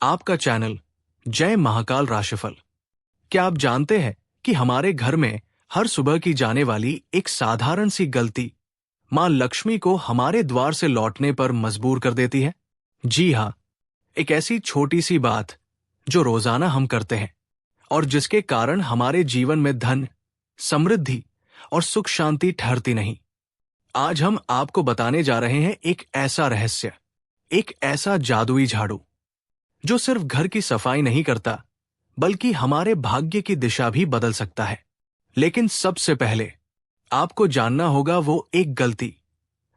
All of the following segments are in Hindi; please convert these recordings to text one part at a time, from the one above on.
आपका चैनल जय महाकाल राशिफल। क्या आप जानते हैं कि हमारे घर में हर सुबह की जाने वाली एक साधारण सी गलती मां लक्ष्मी को हमारे द्वार से लौटने पर मजबूर कर देती है? जी हाँ, एक ऐसी छोटी सी बात जो रोजाना हम करते हैं और जिसके कारण हमारे जीवन में धन, समृद्धि और सुख शांति ठहरती नहीं। आज हम आपको बताने जा रहे हैं एक ऐसा रहस्य, एक ऐसा जादुई झाड़ू जो सिर्फ घर की सफाई नहीं करता बल्कि हमारे भाग्य की दिशा भी बदल सकता है। लेकिन सबसे पहले आपको जानना होगा वो एक गलती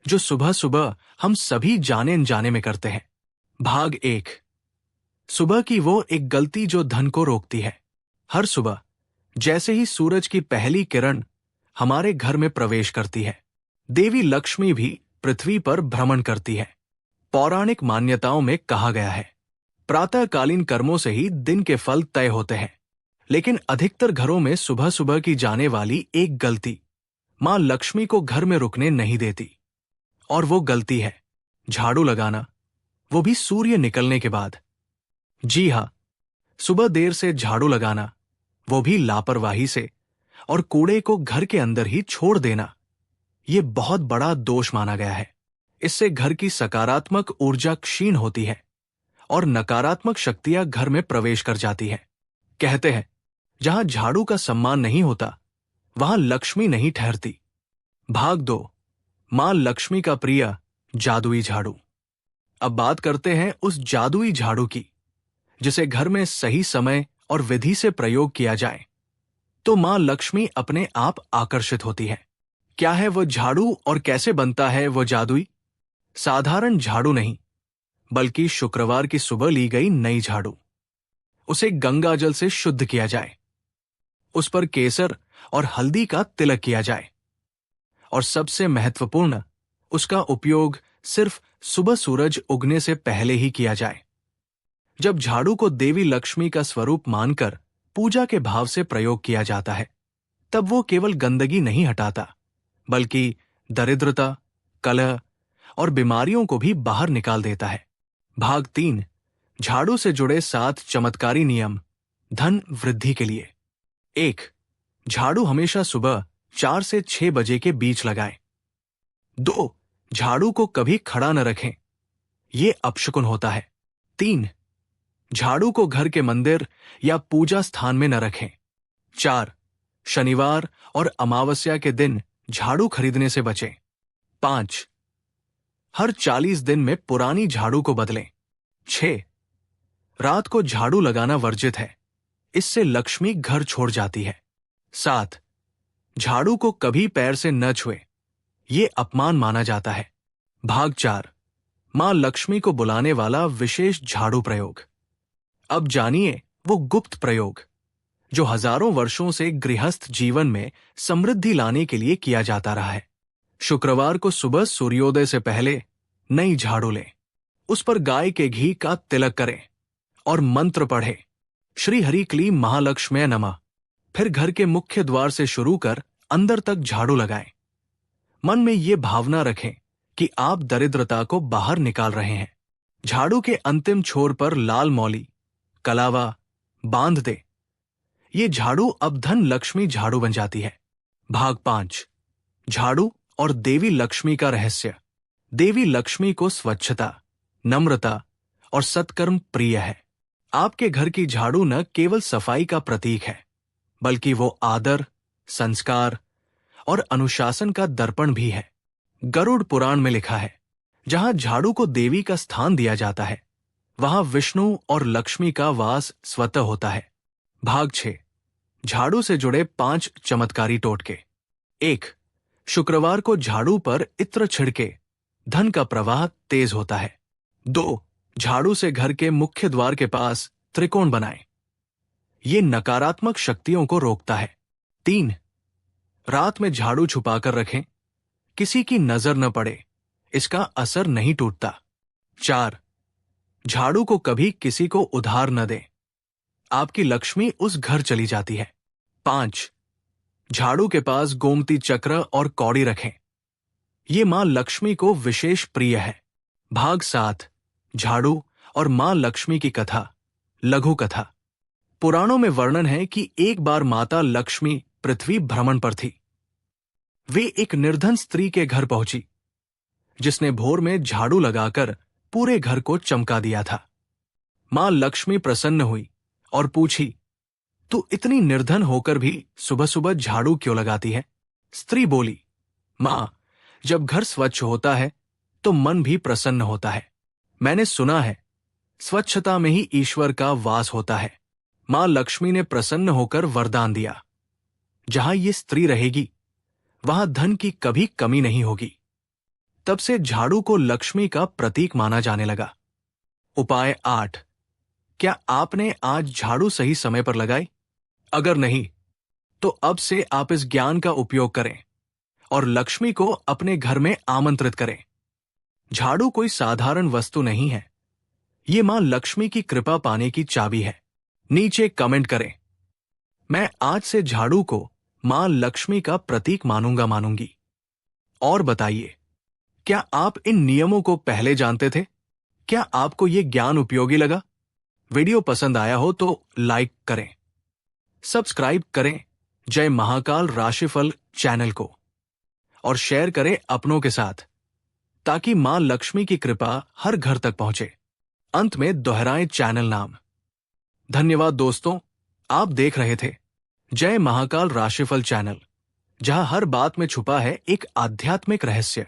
जो सुबह सुबह हम सभी जाने अनजाने में करते हैं। भाग 1, सुबह की वो एक गलती जो धन को रोकती है। हर सुबह जैसे ही सूरज की पहली किरण हमारे घर में प्रवेश करती है, देवी लक्ष्मी भी पृथ्वी पर भ्रमण करती है। पौराणिक मान्यताओं में कहा गया है, प्रातःकालीन कर्मों से ही दिन के फल तय होते हैं। लेकिन अधिकतर घरों में सुबह सुबह की जाने वाली एक गलती मां लक्ष्मी को घर में रुकने नहीं देती, और वो गलती है झाड़ू लगाना, वो भी सूर्य निकलने के बाद। जी हाँ, सुबह देर से झाड़ू लगाना, वो भी लापरवाही से, और कूड़े को घर के अंदर ही छोड़ देना, ये बहुत बड़ा दोष माना गया है। इससे घर की सकारात्मक ऊर्जा क्षीण होती है और नकारात्मक शक्तियां घर में प्रवेश कर जाती हैं। कहते हैं, जहां झाड़ू का सम्मान नहीं होता वहां लक्ष्मी नहीं ठहरती। भाग 2, मां लक्ष्मी का प्रिय जादुई झाड़ू। अब बात करते हैं उस जादुई झाड़ू की जिसे घर में सही समय और विधि से प्रयोग किया जाए तो मां लक्ष्मी अपने आप आकर्षित होती है। क्या है वो झाड़ू और कैसे बनता है वो जादुई? साधारण झाड़ू नहीं, बल्कि शुक्रवार की सुबह ली गई नई झाड़ू। उसे गंगा जल से शुद्ध किया जाए, उस पर केसर और हल्दी का तिलक किया जाए, और सबसे महत्वपूर्ण, उसका उपयोग सिर्फ सुबह सूरज उगने से पहले ही किया जाए। जब झाड़ू को देवी लक्ष्मी का स्वरूप मानकर पूजा के भाव से प्रयोग किया जाता है, तब वो केवल गंदगी नहीं हटाता बल्कि दरिद्रता, कलह और बीमारियों को भी बाहर निकाल देता है। भाग 3, झाड़ू से जुड़े 7 चमत्कारी नियम धन वृद्धि के लिए। 1, झाड़ू हमेशा सुबह 4 से 6 बजे के बीच लगाएं। 2, झाड़ू को कभी खड़ा न रखें, यह अपशकुन होता है। 3, झाड़ू को घर के मंदिर या पूजा स्थान में न रखें। 4, शनिवार और अमावस्या के दिन झाड़ू खरीदने से बचें। 5, हर 40 दिन में पुरानी झाड़ू को बदलें। 6, रात को झाड़ू लगाना वर्जित है, इससे लक्ष्मी घर छोड़ जाती है। 7, झाड़ू को कभी पैर से न छुए, ये अपमान माना जाता है। भाग 4, मां लक्ष्मी को बुलाने वाला विशेष झाड़ू प्रयोग। अब जानिए वो गुप्त प्रयोग जो हजारों वर्षों से गृहस्थ जीवन में समृद्धि लाने के लिए किया जाता रहा है। शुक्रवार को सुबह सूर्योदय से पहले नई झाड़ू लें, उस पर गाय के घी का तिलक करें और मंत्र पढ़ें, श्री हरि क्लीम महालक्ष्म्यै नमः। फिर घर के मुख्य द्वार से शुरू कर अंदर तक झाड़ू लगाएं। मन में ये भावना रखें कि आप दरिद्रता को बाहर निकाल रहे हैं। झाड़ू के अंतिम छोर पर लाल मौली, कलावा बांध दे। ये झाड़ू अब धन लक्ष्मी झाड़ू बन जाती है। भाग 5, झाड़ू और देवी लक्ष्मी का रहस्य। देवी लक्ष्मी को स्वच्छता, नम्रता और सत्कर्म प्रिय है। आपके घर की झाड़ू न केवल सफाई का प्रतीक है, बल्कि वो आदर, संस्कार और अनुशासन का दर्पण भी है। गरुड़ पुराण में लिखा है, जहां झाड़ू को देवी का स्थान दिया जाता है वहां विष्णु और लक्ष्मी का वास स्वतः होता है। भाग 6, झाड़ू से जुड़े 5 चमत्कारी टोटके। 1, शुक्रवार को झाड़ू पर इत्र छिड़के, धन का प्रवाह तेज होता है। 2, झाड़ू से घर के मुख्य द्वार के पास त्रिकोण बनाएं, ये नकारात्मक शक्तियों को रोकता है। 3, रात में झाड़ू छुपाकर रखें, किसी की नजर न पड़े, इसका असर नहीं टूटता। 4, झाड़ू को कभी किसी को उधार न दें, आपकी लक्ष्मी उस घर चली जाती है। 5, झाड़ू के पास गोमती चक्र और कौड़ी रखें, ये मां लक्ष्मी को विशेष प्रिय है। भाग 7, झाड़ू और मां लक्ष्मी की कथा लघु कथा। पुराणों में वर्णन है कि एक बार माता लक्ष्मी पृथ्वी भ्रमण पर थी। वे एक निर्धन स्त्री के घर पहुंची, जिसने भोर में झाड़ू लगाकर पूरे घर को चमका दिया था। मां लक्ष्मी प्रसन्न हुई और पूछी, तू इतनी निर्धन होकर भी सुबह सुबह झाड़ू क्यों लगाती है? स्त्री बोली, मां, जब घर स्वच्छ होता है तो मन भी प्रसन्न होता है। मैंने सुना है स्वच्छता में ही ईश्वर का वास होता है। मां लक्ष्मी ने प्रसन्न होकर वरदान दिया, जहां ये स्त्री रहेगी वहां धन की कभी कमी नहीं होगी। तब से झाड़ू को लक्ष्मी का प्रतीक माना जाने लगा। उपाय 8। क्या आपने आज झाड़ू सही समय पर लगाई? अगर नहीं, तो अब से आप इस ज्ञान का उपयोग करें और लक्ष्मी को अपने घर में आमंत्रित करें। झाड़ू कोई साधारण वस्तु नहीं है, ये मां लक्ष्मी की कृपा पाने की चाबी है। नीचे कमेंट करें, मैं आज से झाड़ू को मां लक्ष्मी का प्रतीक मानूंगी। और बताइए, क्या आप इन नियमों को पहले जानते थे? क्या आपको ये ज्ञान उपयोगी लगा? वीडियो पसंद आया हो तो लाइक करें, सब्सक्राइब करें जय महाकाल राशिफल चैनल को और शेयर करें अपनों के साथ, ताकि मां लक्ष्मी की कृपा हर घर तक पहुंचे। अंत में दोहराएं चैनल नाम। धन्यवाद दोस्तों, आप देख रहे थे जय महाकाल राशिफल चैनल, जहां हर बात में छुपा है एक आध्यात्मिक रहस्य।